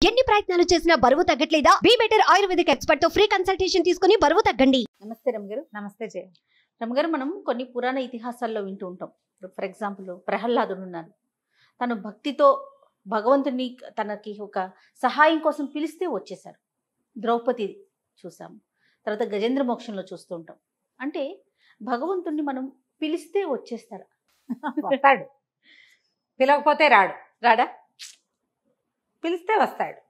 ఎన్ని ప్రయత్నాలు చేసినా బరువు తగ్గట్లేదా? బీ బెటర్ ఆయుర్వేదిక్ ఎక్స్పర్ట్ తో ఫ్రీ కన్సల్టేషన్ తీసుకుని బరువు తగ్గండి. నమస్తే రమగారు. నమస్తే జయ. రమగారు, మనం కొన్ని పురాణ ఇతిహాసాల్లో వింటూ ఉంటాం. ఫర్ ఎగ్జాంపుల్ ప్రహ్లాదుడు ఉన్నారు. తను భక్తితో భగవంతుని తనకి ఒక సహాయం కోసం పిలిస్తే వచ్చేసారు. ద్రౌపది చూసాము. తర్వాత గజేంద్ర మోక్షంలో చూస్తూ ఉంటాం. అంటే భగవంతుణ్ణి మనం పిలిస్తే వచ్చేస్తారా? వస్తాడు, పిలవకపోతే రాడు. రాడా? పిలిస్తే వస్తాడు.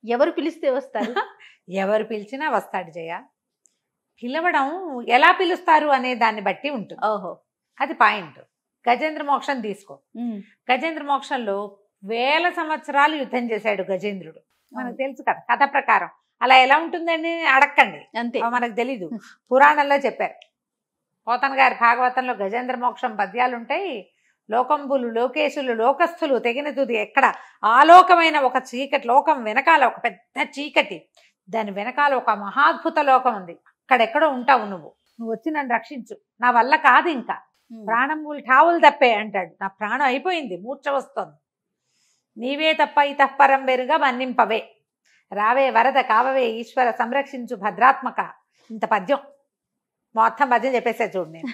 ఎవరు పిలిస్తే వస్తారు? ఎవరు పిలిచినా వస్తాడు జయ. పిలవడం ఎలా పిలుస్తారు అనే దాన్ని బట్టి ఉంటుంది. ఓహో, అది పాయింట్. గజేంద్ర మోక్షం తీసుకో. గజేంద్ర మోక్షంలో 1000 సంవత్సరాలు యుద్ధం చేశాడు గజేంద్రుడు. మనకు తెలుసు కదా కథ ప్రకారం. అలా ఎలా ఉంటుందని అడక్కండి, అంతే, మనకు తెలీదు. పురాణంలో చెప్పారు. పోతన గారి భాగవతంలో గజేంద్ర మోక్షం పద్యాలు ఉంటాయి. లోకంబులు లోకేశులు లోకస్థులు తెగిన తుది ఎక్కడ ఆలోకమైన ఒక చీకటి లోకం వెనకాల ఒక పెద్ద చీకటి, దాని వెనకాల ఒక మహాద్భుత లోకం ఉంది. అక్కడెక్కడో ఉంటావు నువ్వు వచ్చి నన్ను రక్షించు, నా వల్ల కాదు, ఇంకా ప్రాణంబులు ఠావులు తప్పే అంటాడు. నా ప్రాణం అయిపోయింది, మూర్ఛ వస్తోంది, నీవే తప్ప ఇతఃపరం వేరుగా మన్నింపవే, రావే వరద కావవే ఈశ్వర సంరక్షించు భద్రాత్మక. ఇంత పద్యం మొత్తం పద్యం చెప్పేసా చూడు. నేను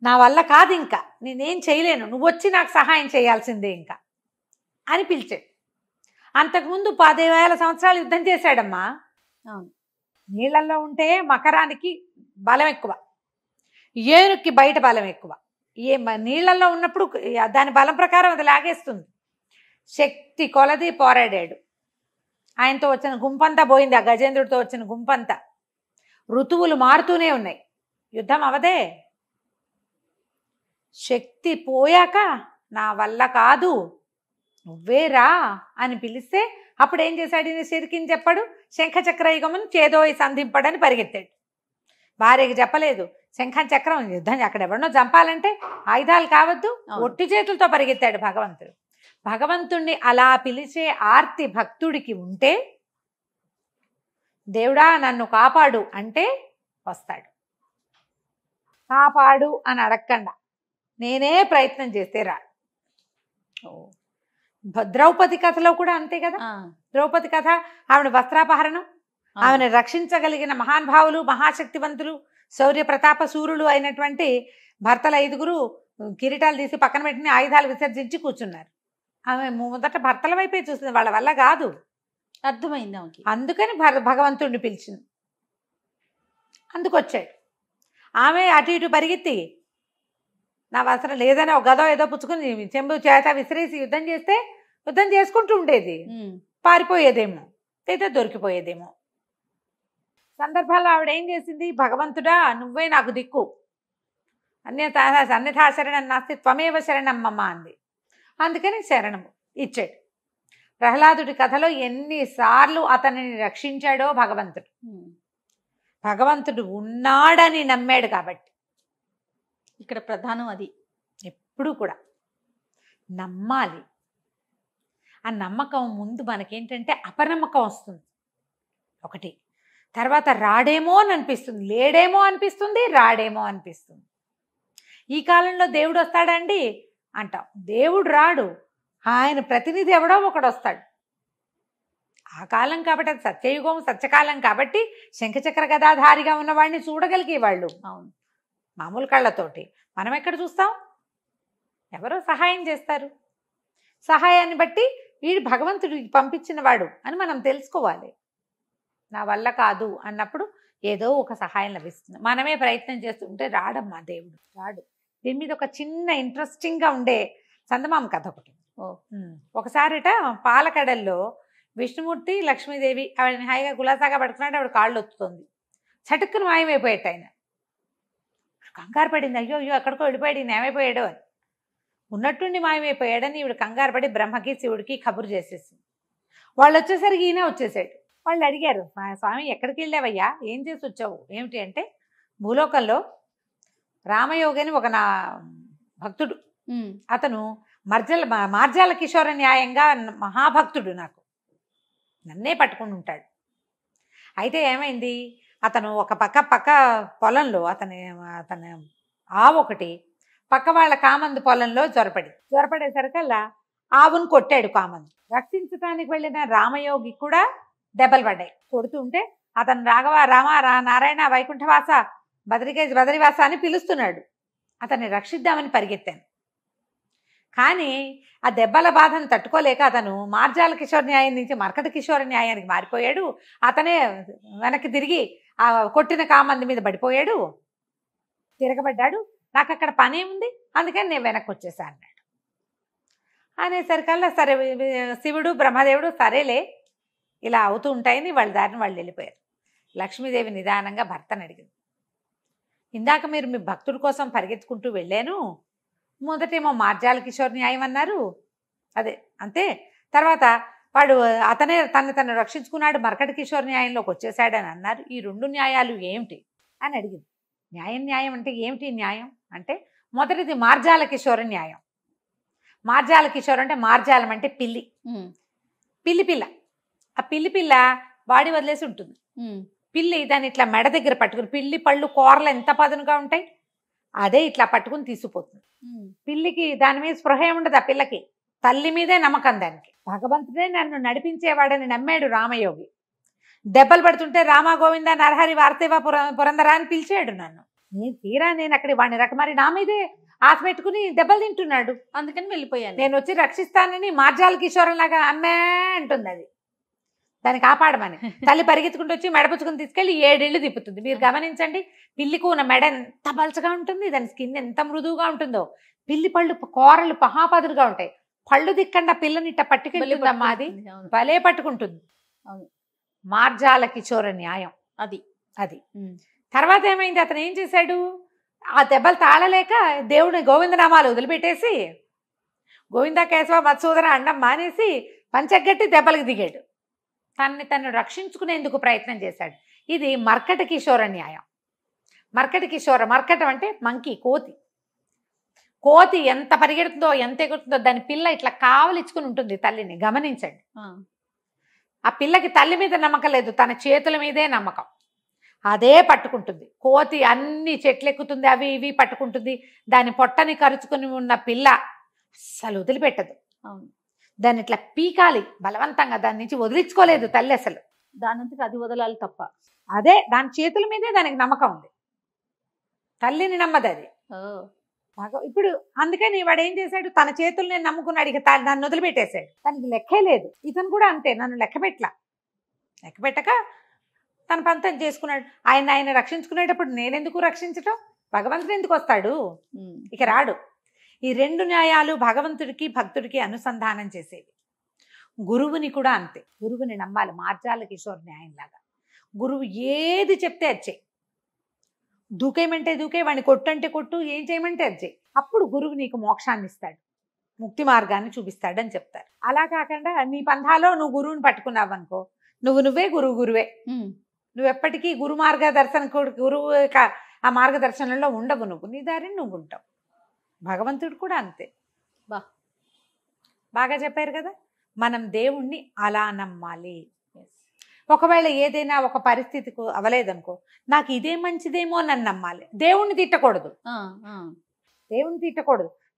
నా వల్ల కాదు, ఇంకా నేనేం చేయలేను, నువ్వు వచ్చి నాకు సహాయం చేయాల్సిందే ఇంకా అని పిలిచాడు. అంతకుముందు 10,000 సంవత్సరాలు యుద్ధం చేశాడమ్మా. అవును. నీళ్ళల్లో ఉంటే మకరానికి బలం ఎక్కువ, ఏనుక్కి బయట బలం ఎక్కువ. నీళ్ళల్లో ఉన్నప్పుడు దాని బలం ప్రకారం అది లాగేస్తుంది. శక్తి కొలది పోరాడాడు. ఆయనతో వచ్చిన గుంపంతా పోయింది, ఆ గజేంద్రుడితో వచ్చిన గుంపంతా. ఋతువులు మారుతూనే ఉన్నాయి, యుద్ధం అవదే. శక్తి పోయాక నా వల్ల కాదు, నువ్వే రా అని పిలిస్తే అప్పుడు ఏం చేశాడు? ఈయన సిరికిని చెప్పాడు, శంఖచక్రయుగమును చేదోయి సంధింపడని పరిగెత్తాడు. భార్యకి చెప్పలేదు, శంఖం చక్రం యుద్ధం అక్కడ ఎవరినో చంపాలంటే ఆయుధాలు కావద్దు, ఒట్టి చేతులతో పరిగెత్తాడు భగవంతుడు. భగవంతుణ్ణి అలా పిలిచే ఆర్తి భక్తుడికి ఉంటే, దేవుడా నన్ను కాపాడు అంటే వస్తాడు. కాపాడు అని అడగకుండా నేనే ప్రయత్నం చేస్తే రాడు. ద్రౌపది కథలో కూడా అంతే కదా. ద్రౌపది కథ, ఆవిడ వస్త్రాపహరణం, ఆమెను రక్షించగలిగిన మహానుభావులు మహాశక్తివంతులు శౌర్య ప్రతాప సూర్యులు అయినటువంటి భర్తలు 5గురు కిరీటాలు తీసి పక్కన పెట్టిన ఆయుధాలు విసర్జించి కూర్చున్నారు. ఆమె మొదట భర్తల వైపే చూసింది, వాళ్ళ వల్ల కాదు. అర్థమైంది ఆమెకి. అందుకని భగవంతుడిని పిలిచింది. అందుకొచ్చాడు. ఆమె అటు ఇటు పరిగెత్తి నా వస్త్రం లేదని ఒక గదో ఏదో పుచ్చుకుని చెంబు చేత విసిరేసి యుద్ధం చేస్తే యుద్ధం చేసుకుంటూ ఉండేది. పారిపోయేదేమో లేదా దొరికిపోయేదేమో. సందర్భాల్లో ఆవిడ ఏం చేసింది? భగవంతుడా నువ్వే నాకు దిక్కు, అన్యథా శరణం నాస్తి త్వమేవ శరణం మమ అంది. అందుకని శరణము ఇచ్చాడు. ప్రహ్లాదుడి కథలో ఎన్నిసార్లు అతనిని రక్షించాడో భగవంతుడు. భగవంతుడు ఉన్నాడని నమ్మాడు కాబట్టి. ఇక్కడ ప్రధానం అది. ఎప్పుడు కూడా నమ్మాలి. ఆ నమ్మకం ముందు మనకేంటంటే అపనమ్మకం వస్తుంది ఒకటి. తర్వాత రాడేమో అని అనిపిస్తుంది, లేడేమో అనిపిస్తుంది, రాడేమో అనిపిస్తుంది. ఈ కాలంలో దేవుడు వస్తాడండి అంటాం, దేవుడు రాడు, ఆయన ప్రతినిధి ఎవడో ఒకడు వస్తాడు. ఆ కాలం కాబట్టి, అది సత్యయుగం సత్యకాలం కాబట్టి శంఖచక్ర గదాధారిగా ఉన్నవాడిని చూడగలిగేవాళ్ళు. అవును, మామూలు కళ్ళతోటి. మనం ఎక్కడ చూస్తాం? ఎవరో సహాయం చేస్తారు. సహాయాన్ని బట్టి వీడు భగవంతుడు పంపించిన వాడు అని మనం తెలుసుకోవాలి. నా వల్ల కాదు అన్నప్పుడు ఏదో ఒక సహాయం లభిస్తుంది. మనమే ప్రయత్నం చేస్తుంటే రాడమ్మా దేవుడు, రాడు. దీని మీద ఒక చిన్న ఇంట్రెస్టింగ్గా ఉండే చందమామ కథ ఒకటి. ఒకసారిట పాలకడల్లో విష్ణుమూర్తి లక్ష్మీదేవి ఆవిడని హాయిగా గులాసాగా పడుతున్నాడు. ఆవిడ కాళ్ళు ఒత్తుతుంది. చటుక్కును మాయమైపోయాట ఆయన. కంగారు పడింది, అయ్యో అయ్యో ఎక్కడికో వెళ్ళిపోయాడు, ఈయన ఏమైపోయాడు అని. ఉన్నట్టుండి మాయమైపోయాడని ఈవిడ కంగారు పడి బ్రహ్మకి శివుడికి కబురు చేసేసింది. వాళ్ళు వచ్చేసరికి ఈయన వచ్చేసాడు. వాళ్ళు అడిగారు, స్వామి ఎక్కడికి వెళ్ళావయ్యా, ఏం చేసి వచ్చావు, ఏమిటి అంటే, భూలోకంలో రామయోగి అని ఒక నా భక్తుడు, అతను మార్జాల కిషోర న్యాయంగా మహాభక్తుడు, నాకు నన్నే పట్టుకుని ఉంటాడు. అయితే ఏమైంది, అతను ఒక పక్క పొలంలో అతని ఆవు ఒకటి పక్క వాళ్ళ కామందు పొలంలో జ్వరపడేసరికల్లా ఆవును కొట్టాడు కామందు. రక్షించడానికి వెళ్ళిన రామయోగి కూడా దెబ్బలు పడ్డాయి. కొడుతుంటే అతను రాఘవ రామ నారాయణ వైకుంఠవాస బదరివాస అని పిలుస్తున్నాడు. అతన్ని రక్షిద్దామని పరిగెత్తాను. కానీ ఆ దెబ్బల బాధను తట్టుకోలేక అతను మార్జాల కిషోర్ న్యాయం నుంచి మర్కట కిషోర న్యాయానికి మారిపోయాడు. అతనే వెనక్కి తిరిగి ఆ కొట్టిన కామంది మీద పడిపోయాడు, తిరగబడ్డాడు. నాకు అక్కడ పని ఉంది, అందుకని నేను వెనక్కి వచ్చేసా అన్నాడు. అనేసరికల్లా సరే శివుడు బ్రహ్మదేవుడు సరేలే ఇలా అవుతూ ఉంటాయని వాళ్ళ దారిని వాళ్ళు వెళ్ళిపోయారు. లక్ష్మీదేవి నిదానంగా భర్తను అడిగింది, ఇందాక మీరు మీ భక్తుడి కోసం పరిగెత్తుకుంటూ వెళ్ళాను, మొదటేమో మార్జాల కిషోర్ న్యాయం అన్నారు, అదే అంతే, తర్వాత వాడు అతనే తను రక్షించుకున్నాడు మర్కట కిషోర్ న్యాయంలోకి వచ్చేసాడని అన్నారు. ఈ రెండు న్యాయాలు ఏమిటి అని అడిగింది. న్యాయం అంటే ఏమిటి న్యాయం అంటే, మొదటిది మార్జాల కిషోర న్యాయం. మార్జాల కిషోర్ అంటే మార్జాలం అంటే పిల్లి, పిల్ల. ఆ పిల్ల వాడి వదిలేసి ఉంటుంది. పిల్లి దాన్ని ఇట్లా మెడ దగ్గర పట్టుకుని, పిల్లి పళ్ళు కూరలు ఎంత పదునుగా ఉంటాయి, అదే ఇట్లా పట్టుకుని తీసుకుపోతుంది. పిల్లికి దాని మీద స్పృహ ఉండదు. ఆ పిల్లకి తల్లి మీదే నమ్మకం. దానికి భగవంతుడే నన్ను నడిపించేవాడని నమ్మాడు రామయోగి. దెబ్బలు పడుతుంటే రామ గోవింద నరహరి వార్తేవా పురందరా అని పిలిచాడు నన్ను. నేను అక్కడ వాడిని రకమారి నా మీదే ఆశ పెట్టుకుని దెబ్బలు తింటున్నాడు. అందుకని వెళ్ళిపోయాను. నేను వచ్చి రక్షిస్తానని మార్జాల కిషోరంలాగా అమ్మే అంటుంది. అది దాన్ని కాపాడమని తల్లి పరిగెత్తుకుంటూ వచ్చి మెడపుచ్చుకుని తీసుకెళ్ళి 7 ఇళ్ళు తిప్పుతుంది. మీరు గమనించండి, పిల్లికి ఉన్న మెడ ఎంత పలచగా ఉంటుంది, దాని స్కిన్ ఎంత మృదువుగా ఉంటుందో. పిల్లి పళ్ళు కూరలు మహాపదులుగా ఉంటాయి. పళ్ళు దిక్కండా పిల్లని ఇట్ట పట్టుకెళ్ళిందమ్మా, అది భలే పట్టుకుంటుంది. మార్జాల కిషోర న్యాయం అది. తర్వాత ఏమైంది, అతను ఏం చేశాడు, ఆ దెబ్బలు తాళలేక దేవుని గోవిందనామాలు వదిలిపెట్టేసి గోవింద కేశవ మత్సూదన అండం మానేసి పంచగట్టి దెబ్బలకు దిగాడు. తను రక్షించుకునేందుకు ప్రయత్నం చేశాడు. ఇది మర్కట కిషోర న్యాయం. మర్కటం అంటే మంకీ, కోతి ఎంత పరిగెడుతుందో ఎంత ఎగురుతుందో దాని పిల్ల ఇట్లా కావలిచ్చుకుని ఉంటుంది తల్లిని. గమనించండి, ఆ పిల్లకి తల్లి మీద నమ్మకం లేదు, తన చేతుల మీదే నమ్మకం. అదే పట్టుకుంటుంది. కోతి అన్ని చెట్లు ఎక్కుతుంది, అవి ఇవి పట్టుకుంటుంది. దాని పొట్టని కరుచుకుని ఉన్న పిల్ల అస్సలు వదిలిపెట్టదు. దాన్ని ఇట్లా పీకాలి బలవంతంగా, దాని నుంచి వదిలించుకోలేదు తల్లి అసలు. దానంతట అది వదలాలి తప్ప. అదే దాని చేతుల మీదే దానికి నమ్మకం ఉంది, తల్లిని నమ్మదు అది. ఇప్పుడు అందుకని వాడు ఏం చేశాడు, తన చేతుల్ని నమ్ముకున్నాడు, ఇక నన్ను వదిలిపెట్టేశాడు. దానికి లెక్కే లేదు. ఇతను కూడా అంతే, నన్ను లెక్క పెట్టక తన పంతం చేసుకున్నాడు. ఆయన రక్షించుకునేటప్పుడు నేనెందుకు రక్షించటం, భగవంతుడు ఎందుకు వస్తాడు, ఇక రాడు. ఈ 2 న్యాయాలు భగవంతుడికి భక్తుడికి అనుసంధానం చేసేవి. గురువుని కూడా అంతే, గురువుని నమ్మాలి. మార్జాల కిషోర్ న్యాయంలాగా గురువు ఏది చెప్తే అది చెయ్యి. దూకేయమంటే దూకే, వాడిని కొట్టు కొట్టు, ఏం చేయమంటే అది చెయ్యి. అప్పుడు గురువు నీకు మోక్షాన్ని ఇస్తాడు, ముక్తి మార్గాన్ని చూపిస్తాడు అని చెప్తారు. అలా కాకుండా నీ పంథాలో నువ్వు గురువుని పట్టుకున్నావు అనుకో, నువ్వే గురువే. నువ్వు ఎప్పటికీ గురు మార్గదర్శన, గురువు ఆ మార్గదర్శనంలో ఉండవు. నువ్వు నీ దారిని నువ్వు ఉంటావు. భగవంతుడు కూడా అంతే. బాగా చెప్పారు కదా. మనం దేవుణ్ణి అలా నమ్మాలి. ఒకవేళ ఏదైనా ఒక పరిస్థితికి అవలేదనుకో, నాకు ఇదే మంచిదేమో అని నమ్మాలి. దేవుణ్ణి తిట్టకూడదు.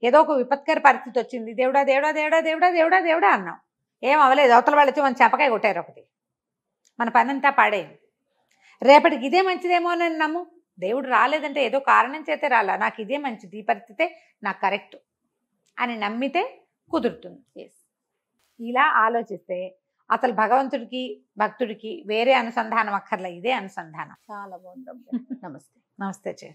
ఏదో ఒక విపత్కర పరిస్థితి వచ్చింది, దేవుడా దేవుడా దేవుడా దేవుడా దేవుడా దేవుడా అన్నాం, ఏం అవలేదు. అవతల వాళ్ళు వచ్చి మన చెపకాయ కొట్టారు ఒకటి, మన పనంతా పాడైంది. రేపటికి ఇదే మంచిదేమో అని నమ్ము. దేవుడు రాలేదంటే ఏదో కారణం చేతే రాలా, నాకు ఇదే మంచిది, ఈ పరిస్థితే నాకు కరెక్ట్ అని నమ్మితే కుదురుతుంది. ఇలా ఆలోచిస్తే అసలు భగవంతుడికి భక్తుడికి వేరే అనుసంధానం అక్కర్లే, ఇదే అనుసంధానం. చాలా బాగుంది. నమస్తే. నమస్తే చే.